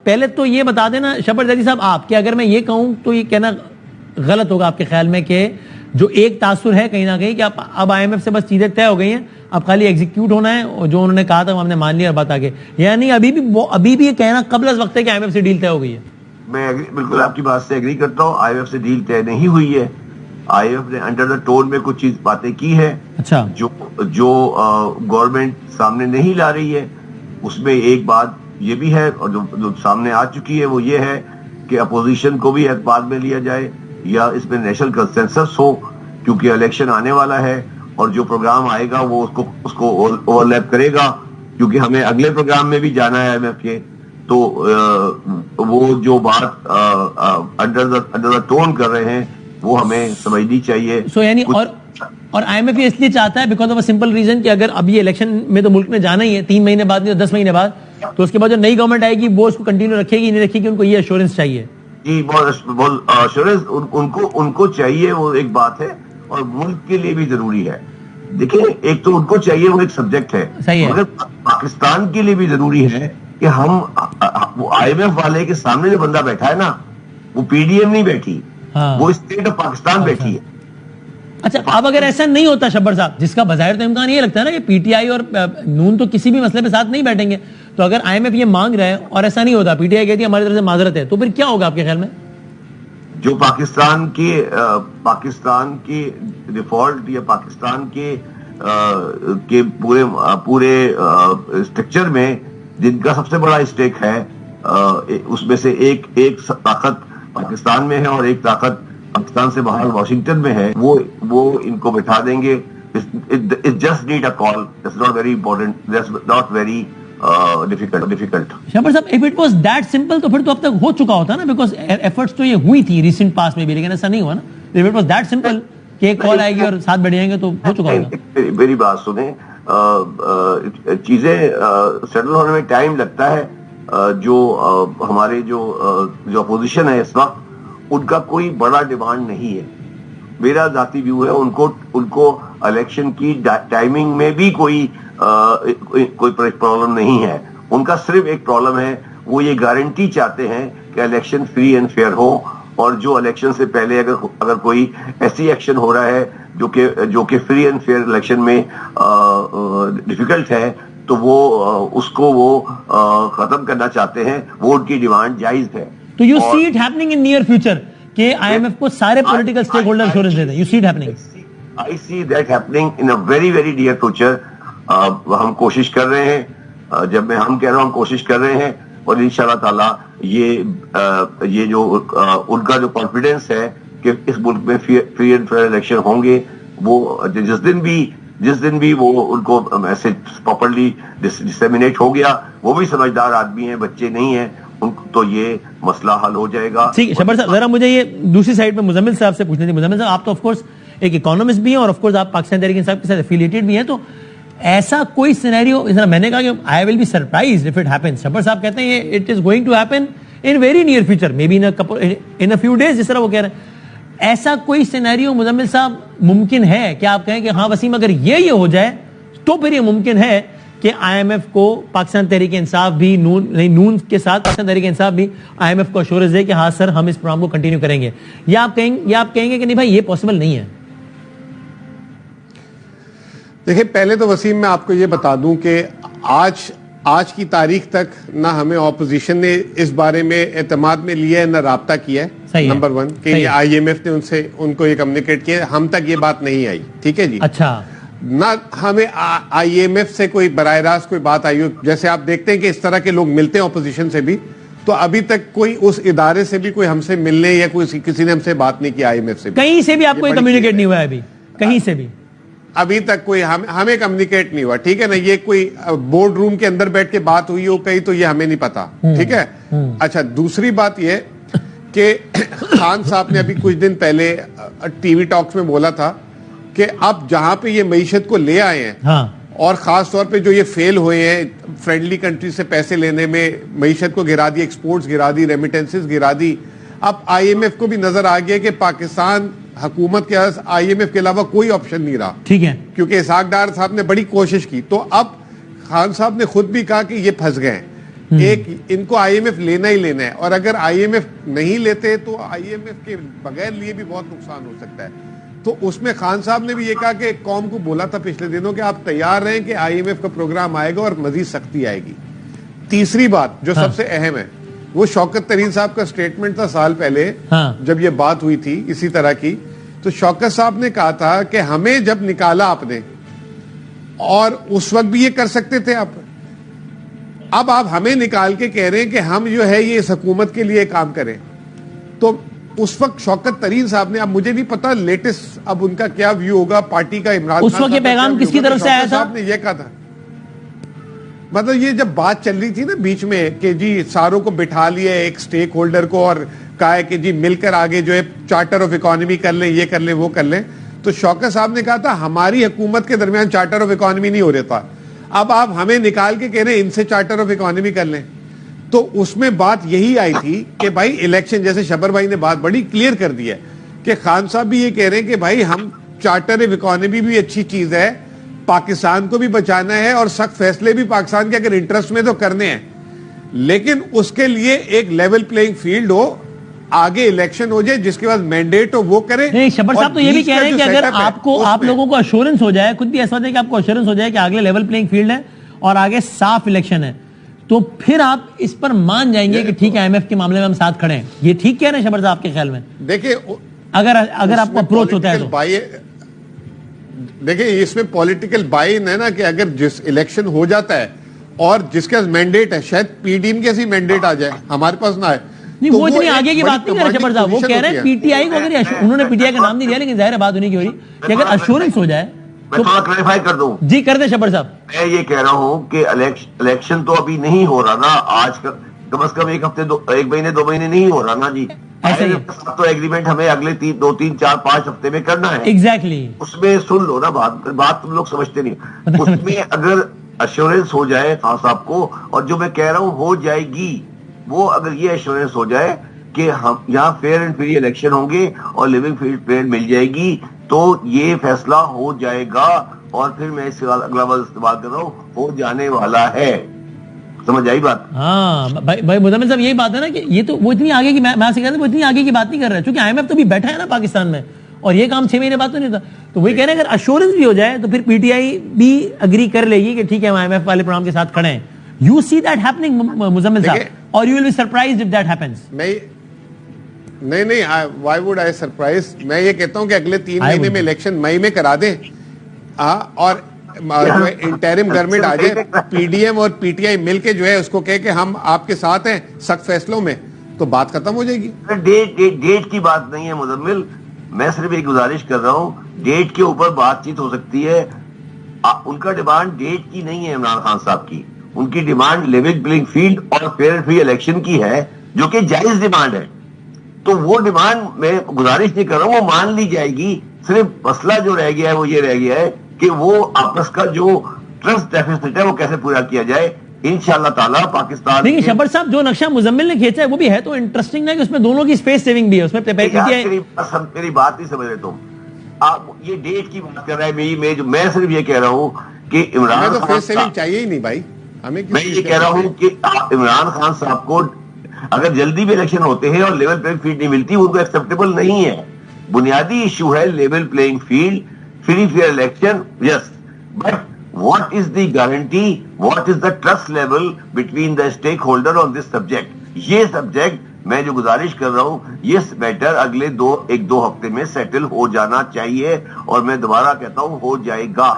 پہلے تو یہ بتا دینا شبر زیدی صاحب آپ کہ اگر میں یہ کہوں تو یہ کہنا غلط ہوگا آپ کے خیال میں کہ جو ایک تاثر ہے کہیں نہ کہیں کہ اب آئی ایم ایف سے بس چیزیں طے ہو گئی ہیں, اب خالی ایگزیکیوٹ ہونا ہے, اور جو انہوں نے کہا تھا ہم نے مان لیا اور بات آگے, یعنی ابھی بھی یہ کہنا قبل از وقت ہے کہ آئی ایم ایف سے ڈیل طے ہو گئی ہے. میں بالکل آپ کی بات سے ایگری کرتا ہوں. آئی ایم ایف سے ڈیل طے نہیں ہوئی ہے. آئی ایم ایف نے انڈر دا ٹون میں کچھ چیز باتیں کی ہے اچھا جو گورنمنٹ سامنے نہیں لا رہی ہے. اس میں ایک بات یہ بھی ہے اور جو سامنے آ چکی ہے وہ یہ ہے کہ اپوزیشن کو بھی اعتبار میں لیا جائے یا اس میں نیشنل کنسنسس ہو, کیونکہ الیکشن آنے والا ہے اور جو پروگرام آئے گا وہ اس کو اوور لیپ کرے گا, کیونکہ ہمیں اگلے پروگرام میں بھی جانا ہے آئی ایم ایف کے. تو وہ جو بات انڈر دا ٹون کر رہے ہیں وہ ہمیں سمجھنی چاہیے. یعنی اور آئی ایم ایف یہ اس لیے چاہتا ہے because of a simple reason کہ اگر اب یہ الیکشن میں تو ملک میں جانا ہی ہے 3 مہینے بعد یا 10 مہینے بعد, تو اس کے بعد جو نئی گورنمنٹ آئے گی وہ اس کو کنٹینیو رکھے گی نہیں رکھے گی, ان کو یہ ایشورنس چاہیے. جی بہت ایشورنس ان کو چاہیے, وہ ایک بات ہے اور ملک کے لیے بھی ضروری ہے. دیکھیں ایک تو ان کو چاہیے, وہ ایک سبجیکٹ ہے, مگر پاکستان کے لیے بھی ضروری ہے کہ ہم آئی ایم ایف والے کے سامنے جو بندہ بیٹھا ہے نا وہ پی ڈی ایم نہیں بیٹھی, وہ اسٹیٹ آف پاکستان بیٹھی ہے. اچھا اب اگر ایسا نہیں ہوتا شبر صاحب, جس کا بظاہر تو امکان یہ لگتا ہے نا کہ پی ٹی آئی اور نون تو کسی بھی مسئلے پہ ساتھ نہیں بیٹھیں گے, تو اگر آئی ایم ایف یہ مانگ رہا ہے اور ایسا نہیں ہوتا, پی ٹی آئی کہتی ہے ہماری طرف سے معذرت ہے, تو پھر کیا ہوگا آپ کے خیال میں؟ جو پاکستان کی ڈیفالٹ یا پاکستان کے پورے اسٹرکچر میں جن کا سب سے بڑا اسٹیک ہے, اس میں سے ایک طاقت پاکستان میں ہے اور ایک طاقت پاکستان سے باہر واشنگٹن میں ہے, وہ ان کو بٹھا دیں گے. It just need a call. That's not very important. That's not very difficult. شبر صاحب if it was that simple تو پھر تو اب تک ہو چکا ہوتا نا, بیکاز ایفرٹس تو یہ ہوئی تھی ریسنٹ پاس میں بھی, لیکن ایسا نہیں ہوا نا. if it was that simple کہ ایک کال آئے گی اور ساتھ بیٹھ جائیں گے تو ہو چکا ہوگا. میری بات سنیں, چیزیں سیٹل ہونے میں ٹائم لگتا ہے. جو ہمارے جو اپوزیشن ہے اس وقت, ان کا کوئی بڑا ڈیمانڈ نہیں ہے. میرا ذاتی ویو ہے ان کو الیکشن کی ٹائمنگ میں بھی کوئی پرابلم نہیں ہے. ان کا صرف ایک پرابلم ہے, وہ یہ گارنٹی چاہتے ہیں کہ الیکشن فری اینڈ فیئر ہو, اور جو الیکشن سے پہلے اگر کوئی ایسی ایکشن ہو رہا ہے جو کہ فری اینڈ فیئر الیکشن میں ڈیفیکلٹ ہے, تو اس کو ختم کرنا چاہتے ہیں. وہ ان کی ڈیمانڈ جائز ہے. تو you see it happening in near future کہ آئی ایم ایف کو سارے پولیٹیکل اسٹیک ہولڈر ایشورنس دے دیں. You see it happening. I see that happening in a very very near future. ہم کوشش کر رہے ہیں, جب میں ہم کہہ رہا ہوں ہم کوشش کر رہے ہیں, اور انشاءاللہ تعالی یہ جو ان کا جو کانفیڈنس ہے کہ اس ملک میں فری اینڈ فیئر الیکشن ہوں گے, وہ جس دن بھی وہ ان کو میسج پراپرلی ڈسیمینیٹ ہو گیا, وہ بھی سمجھدار آدمی ہیں, بچے نہیں ہیں, تو یہ مسئلہ حل ہو جائے گا. ٹھیک ہے شبر صاحب, ذرا مجھے یہ دوسری سائڈ پہ مزمل صاحب سے پوچھنا تھی. مزمل صاحب آپ تو آف کورس ایک اکانومسٹ بھی ہیں اور آف کورس آپ پاکستان تحریک انصاف کے ساتھ افیلیٹڈ بھی ہیں, تو ایسا کوئی سینیریو, میں نے کہا کہ I will be surprised if it happens. Shabbar Sahab کہتے ہیں یہ it is going to happen in very near future, may be in a few days, جس طرح وہ کہہ رہے ہیں. ایسا کوئی سینیریو مزمل صاحب ممکن ہے کہ آپ کہیں کہ ہاں وسیم اگر یہ ہو جائے تو پھر یہ ممکن ہے کہ آئی ایم ایف کو پاکستان تحریک انصاف بھی نون کے ساتھ پاکستان تحریک انصاف بھی آئی ایم ایف کو ایشورنس دے کہ ہاں سر ہم اس پروگرام کو کنٹینیو کریں گے, یا آپ کہیں گے کہ نہیں بھائی یہ پاسبل نہیں ہے؟ دیکھیں پہلے تو وسیم میں آپ کو یہ بتا دوں کہ آج کی تاریخ تک نہ ہمیں اپوزیشن نے اس بارے میں اعتماد میں لیا ہے, نہ رابطہ کیا ہے. نمبر 1 کہ یہ آئی ایم ایف نے ان کو یہ کمیونیکیٹ کیا, ہم تک یہ بات نہیں آئی. ٹھیک ہے جی. اچھا, نہ ہمیں آئی ایم ایف سے کوئی براہ راست کوئی بات آئی ہو. جیسے آپ دیکھتے ہیں کہ اس طرح کے لوگ ملتے ہیں اپوزیشن سے بھی, تو ابھی تک کوئی اس ادارے سے بھی کوئی ہم سے ملنے یا کسی نے ہم سے بات نہیں کی. آئی ایم ایف سے کہیں سے بھی آپ کو کمیونیکیٹ نہیں ہوا ہے ابھی, کہیں سے بھی ابھی تک کوئی ہمیں کمیونیکیٹ نہیں ہوا. ٹھیک ہے نا, یہ کوئی بورڈ روم کے اندر بیٹھ کے بات ہوئی ہو کہیں تو یہ ہمیں نہیں پتا. ٹھیک ہے. اچھا, دوسری بات یہ کہ خان صاحب نے ابھی کچھ دن پہلے ٹی وی ٹاکس میں بولا تھا کہ اب جہاں پہ یہ معیشت کو لے آئے ہیں, اور خاص طور پہ جو یہ فیل ہوئے ہیں فرینڈلی کنٹری سے پیسے لینے میں, معیشت کو گرا دی, ایکسپورٹس گرا دی, ریمیٹنسز گرا دی. اب آئی ایم ایف کو بھی نظر آ گیا کہ پاکستان حکومت کے آئی ایم ایف کے علاوہ کوئی آپشن نہیں رہا. ٹھیک ہے, کیونکہ اسحاق ڈار صاحب نے بڑی کوشش کی. تو اب خان صاحب نے خود بھی کہا کہ یہ پھنس گئے ہیں. ایک ان کو آئی ایم ایف لینا ہی لینا ہے, اور اگر آئی ایم ایف نہیں لیتے تو آئی ایم ایف کے بغیر لیے بھی بہت نقصان ہو سکتا ہے. تو اس میں خان صاحب نے بھی یہ کہا کہ قوم کو بولا تھا پچھلے دنوں کہ آپ تیار رہیں کہ آئی ایم ایف کا پروگرام آئے گا اور مزید سختی آئے گی. تیسری بات جو سب سے اہم ہے وہ شوکت ترین صاحب کا سٹیٹمنٹ تھا سال پہلے جب یہ بات ہوئی تھی اسی طرح کی. تو شوکت صاحب نے کہا تھا کہ ہمیں جب نکالا آپ نے, اور اس وقت بھی یہ کر سکتے تھے آپ, اب آپ ہمیں نکال کے کہہ رہے ہیں کہ ہم جو ہے یہ اس حکومت کے لیے کام کریں. تو اس وقت شوکت ترین صاحب نے, اب مجھے نہیں پتا لیٹسٹ اب ان کا کیا ویو ہوگا پارٹی کا, عمران اس وقت یہ پیغام کس کی طرف سے آیا تھا؟ صاحب نے یہ کہا تھا, مطلب یہ جب بات چل رہی تھی نا بیچ میں کہ جی ساروں کو بٹھا لیا ایک سٹیک ہولڈر کو اور کہا ہے کہ جی مل کر آگے جو ہے چارٹر آف اکانومی کر لیں, یہ کر لیں, وہ کر لیں. تو شوکت صاحب نے کہا تھا ہماری حکومت کے درمیان چارٹر آف اکانومی نہیں ہو رہا تھا, اب آپ ہمیں نکال کے کہہ رہے ہیں ان سے چارٹر آف اکانومی کر لیں. تو اس میں بات یہی آئی تھی کہ بھائی الیکشن, جیسے شبر بھائی نے بات بڑی کلیئر کر دی ہے کہ خان صاحب بھی یہ کہہ رہے ہیں کہ بھائی ہم چارٹر آف اکانومی بھی اچھی چیز ہے, پاکستان کو بھی بچانا ہے اور سخت فیصلے بھی پاکستان کے اگر انٹرسٹ میں تو کرنے ہیں, لیکن اس کے لیے ایک لیول پلینگ فیلڈ ہو, آگے الیکشن ہو جائے, جس کے بعد مینڈیٹ ہو وہ کرے. نہیں, شبر صاحب تو یہ بھی کہہ رہے ہیں کہ اگر آپ لوگوں کو ایشورنس ہو جائے, خود بھی ایسا ہے کہ آپ کو ایشورنس ہو جائے کہ آگے لیول پلینگ فیلڈ ہے اور آگے صاف الیکشن ہے, تو پھر آپ اس پر مان جائیں گے کہ ٹھیک ہے آئی ایم ایف کے معاملے میں ہم ساتھ کھڑے ہیں. یہ ٹھیک کہہ رہے ہیں شبر صاحب آپ کے خیال میں؟ دیکھیں اگر آپ کو اپروچ ہوتا ہے تو دیکھیں اس میں پولیٹیکل بائی ہے نا, کہ اگر جس الیکشن ہو جاتا ہے اور جس کے مینڈیٹ ہے, شاید پی ڈی ایم کے ایسی مینڈیٹ آ جائے, ہمارے پاس نہ آئے, نہیں, وہ اتنی آگے کی بات نہیں کر رہے شبر صاحب, وہ کہہ رہے ہیں پی ٹی آئی کو, اگر انہوں نے پی ٹی آئی کا نام نہیں دیا لیکن ظاہر بات انہیں کی ہو رہی کہ اگر ایشورنس ہو جائے. میں تھوڑا کلیریفائی کر دوں. جی کر دیں شبر صاحب. میں یہ کہہ رہا ہوں کہ الیکشن تو ابھی نہیں ہو رہا نا, آج کم از کم ایک ہفتے, ایک مہینے, 2 مہینے نہیں ہو رہا نا جی. تو ایگریمنٹ ہمیں اگلے 2, 3, 4, 5 ہفتے میں کرنا ہے. ایگزیکٹلی, اس میں سن لو نا بات تم لوگ سمجھتے نہیں. اس میں اگر ایشورنس ہو جائے خان صاحب کو, اور جو میں کہہ رہا ہوں ہو جائے گی, وہ اگر یہ ایشورنس ہو جائے کہ ہم یہاں فیئر اینڈ فری الیکشن ہوں گے اور لیونگ فیلڈ پلین مل جائے گی, تو یہ فیصلہ ہو جائے گا. اور پھر میں اس اگلا لفظ استعمال کر رہا ہوں, ہو جانے والا ہے. سمجھ آئی بات؟ ہاں بھائی مزمل صاحب, یہی بات ہے نا کہ یہ تو وہ اتنی آگے کی, میں آپ سے کہتا ہوں وہ اتنی آگے کی بات نہیں کر رہا ہے, چونکہ آئی ایم ایف تو بھی بیٹھا ہے نا پاکستان میں, اور یہ کام 6 مہینے بعد تو نہیں تھا. تو وہی کہہ رہے ہیں اگر ایشورنس بھی ہو جائے تو پھر پی ٹی آئی بھی اگری کر لے گی کہ ٹھیک ہے ہم آئی ایم ایف والے پروگرام کے ساتھ کھڑے ہیں. You see that happening Muzammil صاحب, اور you will be surprised of that happiness. نہیں, وائی وڈ آئی سرپرائز. میں یہ کہتا ہوں کہ اگلے 3 مہینے میں الیکشن مئی میں کرا دیں, اور جو ہے انٹرم گورنمنٹ آ جائے, پی ڈی ایم اور پی ٹی آئی مل کے جو ہے اس کو کہے کہ ہم آپ کے ساتھ ہیں سخت فیصلوں میں, تو بات ختم ہو جائے گی. ڈیٹ کی بات نہیں ہے مزمل, میں صرف ایک گزارش کر رہا ہوں, ڈیٹ کے اوپر بات چیت ہو سکتی ہے. ان کا ڈیمانڈ ڈیٹ کی نہیں ہے عمران خان صاحب کی, ان کی ڈیمانڈ لیول پلینگ فیلڈ اور فیئر اینڈ فری الیکشن کی ہے, جو کہ جائز ڈیمانڈ ہے. تو وہ ڈیمانڈ میں گزارش نہیں کر رہا ہوں, وہ مان لی جائے گی. صرف مسئلہ جو رہ گیا ہے وہ یہ رہ گیا ہے کہ وہ آپس کا جو ٹرسٹ ڈیفیسٹ ہے وہ کیسے پورا کیا جائے. انشاءاللہ تعالیٰ پاکستان. لیکن شبر صاحب جو نقشہ مزمل نے کھینچا ہے وہ بھی ہے تو انٹرسٹنگ ہے کہ اس میں دونوں کی اسپیس سیونگ بھی ہے. اس میں میری بات نہیں سمجھ رہے تم, آپ یہ ڈیٹ کی بات کر رہے ہیں. میں صرف یہ کہہ رہا ہوں کہ عمران خان سیونگ چاہیے ہی نہیں بھائی ہمیں. میں یہ کہہ رہا ہوں کہ عمران خان صاحب کو اگر جلدی بھی الیکشن ہوتے ہیں اور لیول پلینگ فیلڈ نہیں ملتی, ان کو ایکسیپٹیبل نہیں ہے. بنیادی ایشو ہے level playing field, free fair election, yes, but what is the guarantee, what is the trust level between the stakeholder on this subject. یہ سبجیکٹ میں جو گزارش کر رہا ہوں, یہ میٹر اگلے 1-2 ہفتے میں سیٹل ہو جانا چاہیے, اور میں دوبارہ کہتا ہوں ہو جائے گا.